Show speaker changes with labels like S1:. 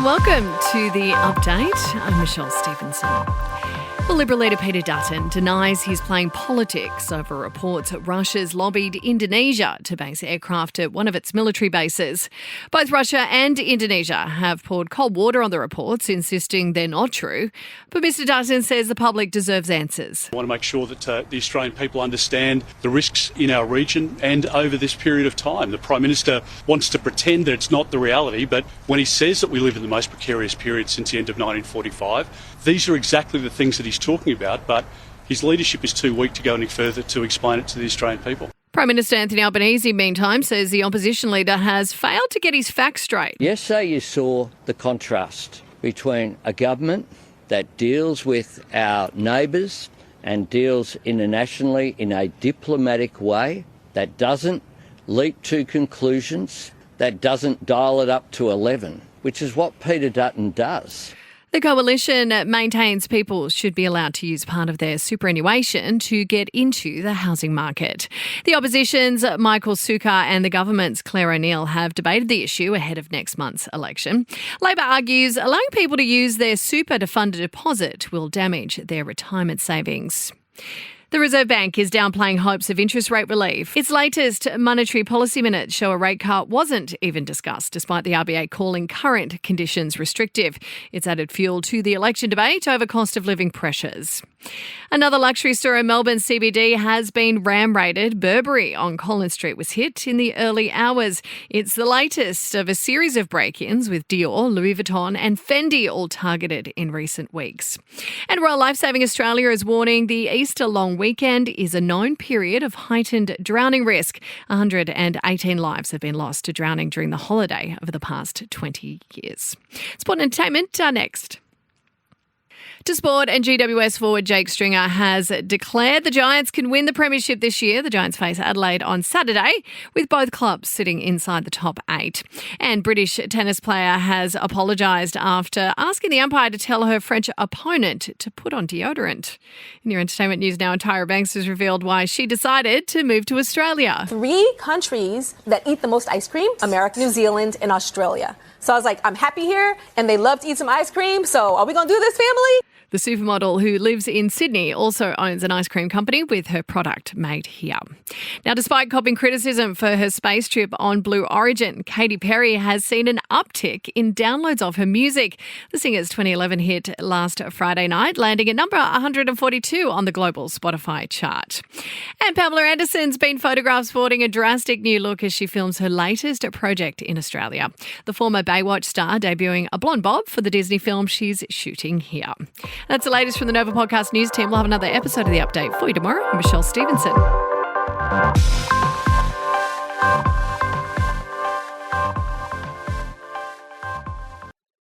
S1: and welcome to the update. I'm Michelle Stevenson. Well, Liberal leader Peter Dutton denies he's playing politics over reports that Russia's lobbied Indonesia to base aircraft at one of its military bases. Both Russia and Indonesia have poured cold water on the reports, insisting they're not true. But Mr Dutton says the public deserves answers.
S2: I want to make sure that the Australian people understand the risks in our region and over this period of time. The Prime Minister wants to pretend that it's not the reality, but when he says that we live in the most precarious period since the end of 1945, these are exactly the things that he's talking about, but his leadership is too weak to go any further to explain it to the Australian people.
S1: Prime Minister Anthony Albanese, meantime, says the opposition leader has failed to get his facts straight.
S3: Yesterday you saw the contrast between a government that deals with our neighbours and deals internationally in a diplomatic way, that doesn't leap to conclusions, that doesn't dial it up to 11, which is what Peter Dutton does.
S1: The coalition maintains people should be allowed to use part of their superannuation to get into the housing market. The opposition's Michael Sukkar and the government's Claire O'Neill have debated the issue ahead of next month's election. Labor argues allowing people to use their super to fund a deposit will damage their retirement savings. The Reserve Bank is downplaying hopes of interest rate relief. Its latest monetary policy minutes show a rate cut wasn't even discussed, despite the RBA calling current conditions restrictive. It's added fuel to the election debate over cost of living pressures. Another luxury store in Melbourne CBD has been ram-raided. Burberry on Collins Street was hit in the early hours. It's the latest of a series of break-ins with Dior, Louis Vuitton and Fendi all targeted in recent weeks. And Royal Lifesaving Australia is warning the Easter long weekend is a known period of heightened drowning risk. 118 lives have been lost to drowning during the holiday over the past 20 years. Sport and entertainment next. To sport, and GWS forward Jake Stringer has declared the Giants can win the premiership this year. The Giants face Adelaide on Saturday, with both clubs sitting inside the top 8. And British tennis player has apologised after asking the umpire to tell her French opponent to put on deodorant. In your entertainment news now, Tyra Banks has revealed why she decided to move to Australia.
S4: 3 countries that eat the most ice cream: America, New Zealand, and Australia. So I was like, I'm happy here, and they love to eat some ice cream, so are we going to do this, family?
S1: The supermodel, who lives in Sydney, also owns an ice cream company with her product made here. Now, despite copping criticism for her space trip on Blue Origin, Katy Perry has seen an uptick in downloads of her music. The singer's 2011 hit last Friday night, landing at number 142 on the global Spotify chart. And Pamela Anderson's been photographed sporting a drastic new look as she films her latest project in Australia. The former Baywatch star debuting a blonde bob for the Disney film she's shooting here. That's the latest from the Nova Podcast News team. We'll have another episode of The Update for you tomorrow. I'm Michelle Stevenson.